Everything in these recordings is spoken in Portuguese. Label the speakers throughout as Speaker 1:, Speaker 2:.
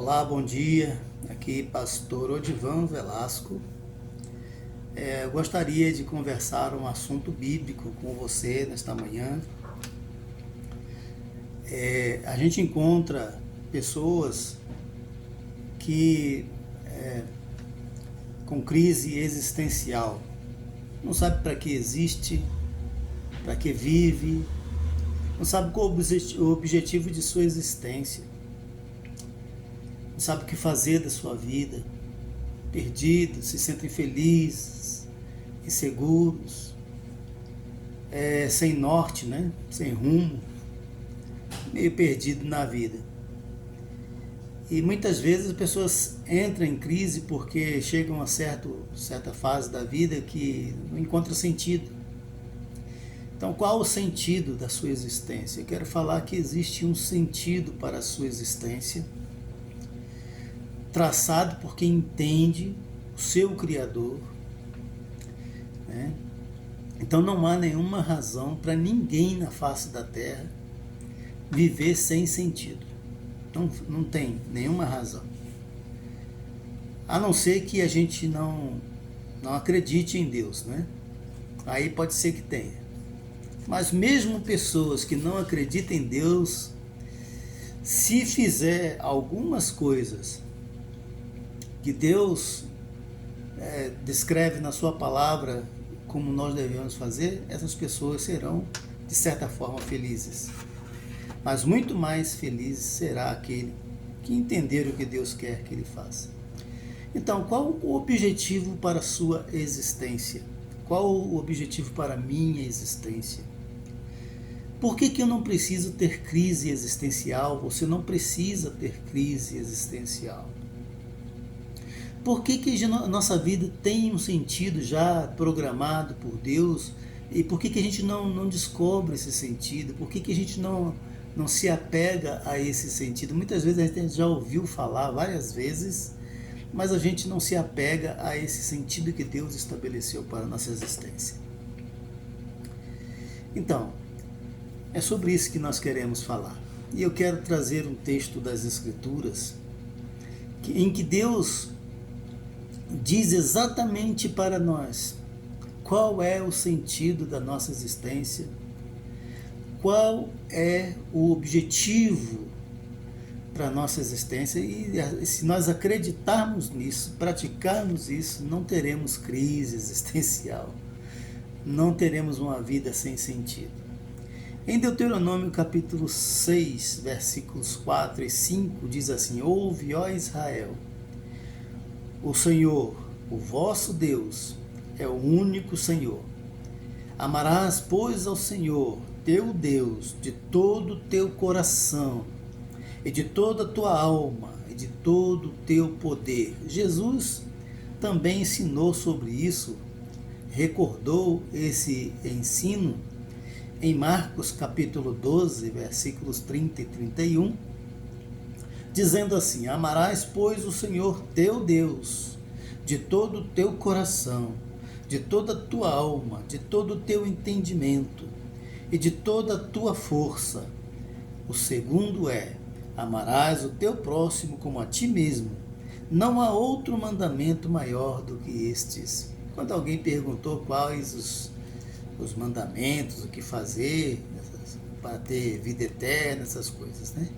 Speaker 1: Olá, bom dia. Aqui Pastor Odivan Velasco. Eu gostaria de conversar um assunto bíblico com você nesta manhã. A gente encontra pessoas que com crise existencial, não sabe para que existe, para que vive, não sabe qual o objetivo de sua existência, não sabe o que fazer da sua vida, perdidos, se sentem felizes, inseguros, sem norte, né? Sem rumo, meio perdido na vida. E muitas vezes as pessoas entram em crise porque chegam a uma certa fase da vida que não encontra sentido. Então, qual o sentido da sua existência? Eu quero falar que existe um sentido para a sua existência, traçado por quem entende o seu Criador, né? Então não há nenhuma razão para ninguém na face da Terra viver sem sentido. Não tem nenhuma razão. A não ser que a gente não acredite em Deus, né? Aí pode ser que tenha. Mas mesmo pessoas que não acreditam em Deus, se fizer algumas coisas que Deus descreve na sua palavra como nós devemos fazer, essas pessoas serão, de certa forma, felizes. Mas muito mais feliz será aquele que entender o que Deus quer que ele faça. Então, qual o objetivo para a sua existência? Qual o objetivo para a minha existência? Por que eu não preciso ter crise existencial? Você não precisa ter crise existencial. Por que a nossa vida tem um sentido já programado por Deus? E por que a gente não descobre esse sentido? Por que a gente não se apega a esse sentido? Muitas vezes a gente já ouviu falar várias vezes, mas a gente não se apega a esse sentido que Deus estabeleceu para a nossa existência. Então, é sobre isso que nós queremos falar. E eu quero trazer um texto das Escrituras em que Deus diz exatamente para nós qual é o sentido da nossa existência, qual é o objetivo para a nossa existência, e se nós acreditarmos nisso, praticarmos isso, não teremos crise existencial, não teremos uma vida sem sentido. Em Deuteronômio capítulo 6, versículos 4 e 5, diz assim: Ouve, ó Israel, o Senhor, o vosso Deus, é o único Senhor. Amarás, pois, ao Senhor, teu Deus, de todo o teu coração, e de toda a tua alma, e de todo o teu poder. Jesus também ensinou sobre isso, recordou esse ensino em Marcos capítulo 12, versículos 30 e 31, dizendo assim: Amarás, pois, o Senhor teu Deus, de todo o teu coração, de toda a tua alma, de todo o teu entendimento e de toda a tua força. O segundo é: amarás o teu próximo como a ti mesmo. Não há outro mandamento maior do que estes. Quando alguém perguntou quais os mandamentos, o que fazer para ter vida eterna, essas coisas, né?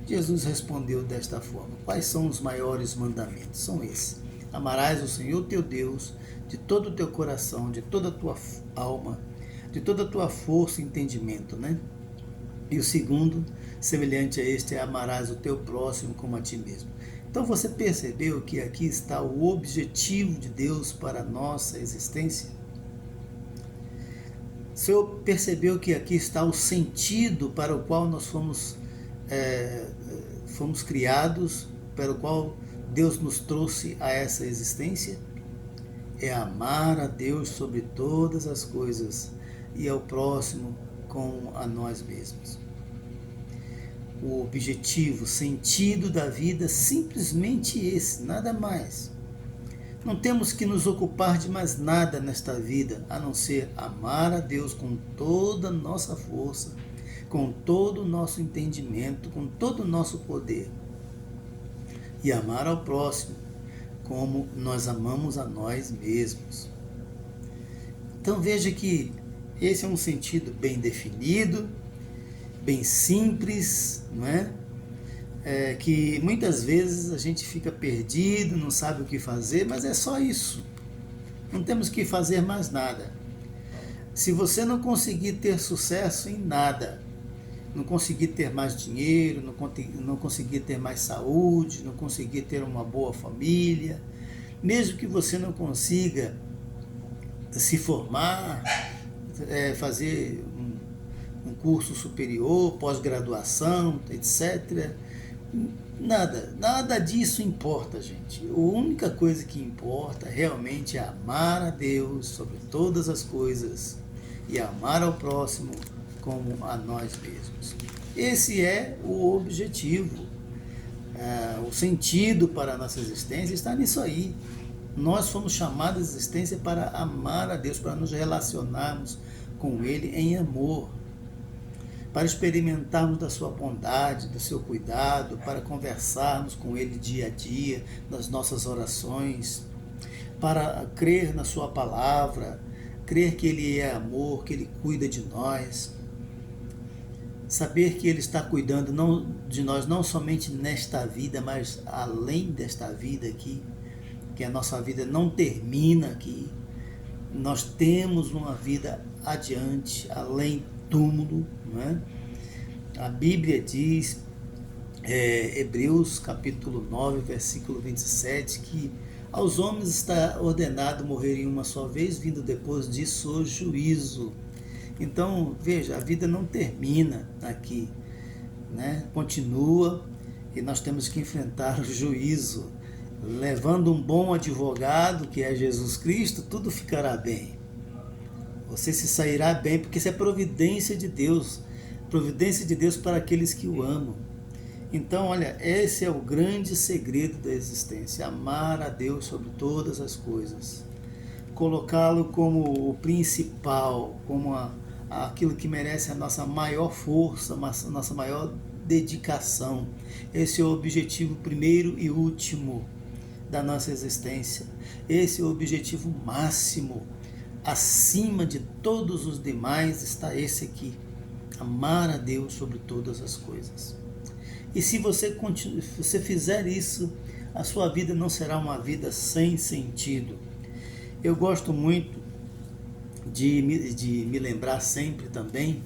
Speaker 1: Jesus respondeu desta forma: quais são os maiores mandamentos? São esses: amarás o Senhor teu Deus de todo o teu coração, de toda a tua alma, de toda a tua força e entendimento, né? E o segundo, semelhante a este, é: amarás o teu próximo como a ti mesmo. Então você percebeu que aqui está o objetivo de Deus para a nossa existência? O Senhor percebeu que aqui está o sentido para o qual nós fomos criados, para o qual Deus nos trouxe a essa existência? É amar a Deus sobre todas as coisas e ao próximo como a nós mesmos. O objetivo, o sentido da vida é simplesmente esse, nada mais. Não temos que nos ocupar de mais nada nesta vida, a não ser amar a Deus com toda a nossa força, com todo o nosso entendimento, com todo o nosso poder. e amar ao próximo como nós amamos a nós mesmos. Então veja que esse é um sentido bem definido, bem simples, não é? Que muitas vezes a gente fica perdido, não sabe o que fazer, mas é só isso. Não temos que fazer mais nada. Se você não conseguir ter sucesso em nada, não conseguir ter mais dinheiro, não conseguir ter mais saúde, não conseguir ter uma boa família, mesmo que você não consiga se formar, fazer um curso superior, pós-graduação, etc. Nada disso importa, gente. A única coisa que importa realmente é amar a Deus sobre todas as coisas e amar ao próximo como a nós mesmos. Esse é o objetivo. O sentido para a nossa existência está nisso aí. Nós fomos chamados à existência para amar a Deus, para nos relacionarmos com Ele em amor, para experimentarmos da sua bondade, do seu cuidado, para conversarmos com Ele dia a dia, nas nossas orações, para crer na sua palavra, crer que Ele é amor, que Ele cuida de nós, saber que Ele está cuidando de nós não somente nesta vida, mas além desta vida aqui, que a nossa vida não termina aqui, nós temos uma vida adiante, além túmulo, não é? A Bíblia diz, Hebreus capítulo 9, versículo 27, que aos homens está ordenado morrerem uma só vez, vindo depois disso o juízo. Então, veja, a vida não termina aqui, né? Continua e nós temos que enfrentar o juízo. Levando um bom advogado, que é Jesus Cristo, tudo ficará bem. Você se sairá bem, porque isso é providência de Deus para aqueles que o amam. Então, olha, esse é o grande segredo da existência, amar a Deus sobre todas as coisas, colocá-lo como o principal, como aquilo que merece a nossa maior força, a nossa maior dedicação. Esse é o objetivo primeiro e último da nossa existência. Esse é o objetivo máximo. Acima de todos os demais está esse aqui: amar a Deus sobre todas as coisas. E se você fizer isso, a sua vida não será uma vida sem sentido. Eu gosto muito de me lembrar sempre também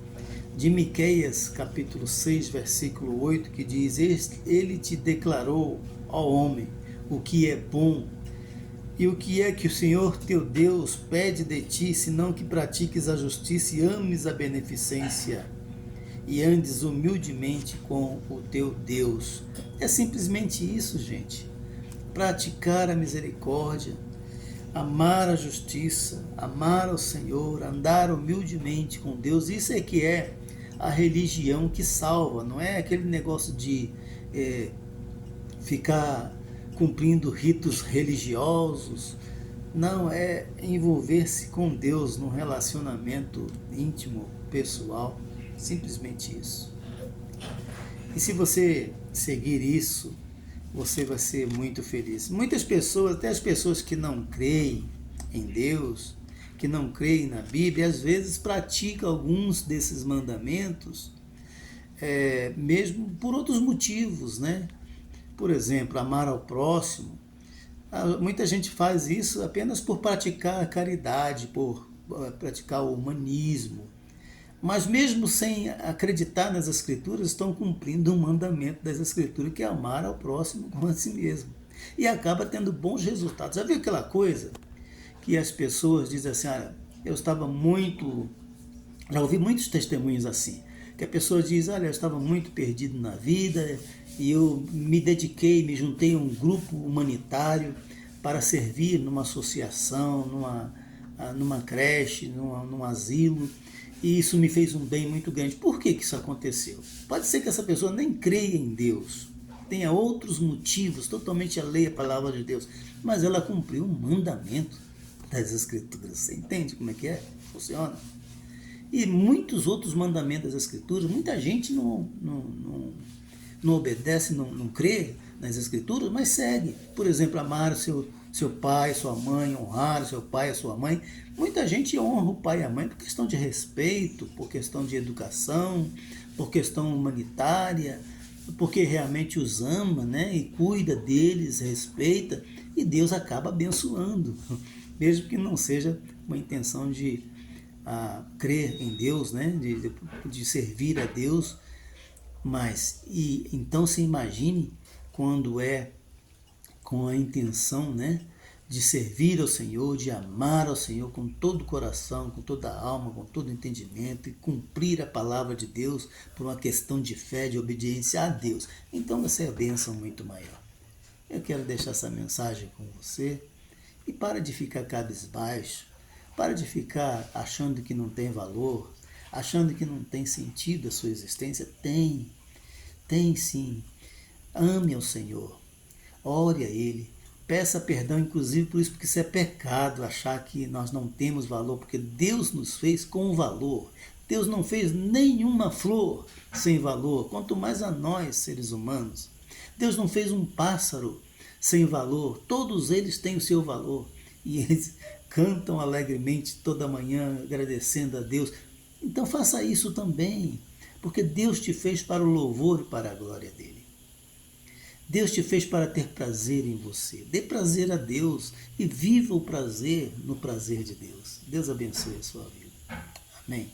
Speaker 1: de Miqueias capítulo 6, versículo 8, que diz: Ele te declarou, ó homem, o que é bom, e o que é que o Senhor teu Deus pede de ti, senão que pratiques a justiça e ames a beneficência, e andes humildemente com o teu Deus. É simplesmente isso, gente. Praticar a misericórdia, amar a justiça, amar ao Senhor, andar humildemente com Deus. Isso é que é a religião que salva, não é aquele negócio de ficar cumprindo ritos religiosos. Não, é envolver-se com Deus num relacionamento íntimo, pessoal, simplesmente isso. E se você seguir isso, você vai ser muito feliz. Muitas pessoas, até as pessoas que não creem em Deus, que não creem na Bíblia, às vezes praticam alguns desses mandamentos, mesmo por outros motivos, né? Por exemplo, amar ao próximo. Muita gente faz isso apenas por praticar a caridade, por praticar o humanismo. Mas mesmo sem acreditar nas Escrituras, estão cumprindo um mandamento das Escrituras, que é amar ao próximo como a si mesmo. E acaba tendo bons resultados. Já viu aquela coisa que as pessoas dizem assim: já ouvi muitos testemunhos assim, que a pessoa diz: olha, eu estava muito perdido na vida, e eu me dediquei, me juntei a um grupo humanitário para servir numa associação, numa creche, num asilo, e isso me fez um bem muito grande. Por que isso aconteceu? Pode ser que essa pessoa nem creia em Deus, tenha outros motivos totalmente alheios à palavra de Deus, mas ela cumpriu um mandamento das Escrituras. Você entende como é que funciona? E muitos outros mandamentos das Escrituras, muita gente não obedece, não crê nas Escrituras, mas segue. Por exemplo, amar o seu pai, sua mãe, honrar o seu pai, a sua mãe. Muita gente honra o pai e a mãe por questão de respeito, por questão de educação, por questão humanitária, porque realmente os ama, né? E cuida deles, respeita, e Deus acaba abençoando, mesmo que não seja uma intenção de crer em Deus, né? De servir a Deus. Mas, e então se imagine quando é com a intenção, né, de servir ao Senhor, de amar ao Senhor com todo o coração, com toda a alma, com todo o entendimento, e cumprir a palavra de Deus por uma questão de fé, de obediência a Deus. Então vai ser a bênção muito maior. Eu quero deixar essa mensagem com você, e para de ficar cabisbaixo, para de ficar achando que não tem valor, achando que não tem sentido a sua existência. Tem sim. Ame ao Senhor, ore a Ele, peça perdão, inclusive por isso, porque isso é pecado, achar que nós não temos valor, porque Deus nos fez com valor. Deus não fez nenhuma flor sem valor, quanto mais a nós, seres humanos. Deus não fez um pássaro sem valor, todos eles têm o seu valor, e eles cantam alegremente toda manhã, agradecendo a Deus. Então faça isso também, porque Deus te fez para o louvor e para a glória dele. Deus te fez para ter prazer em você. Dê prazer a Deus e viva o prazer no prazer de Deus. Deus abençoe a sua vida. Amém.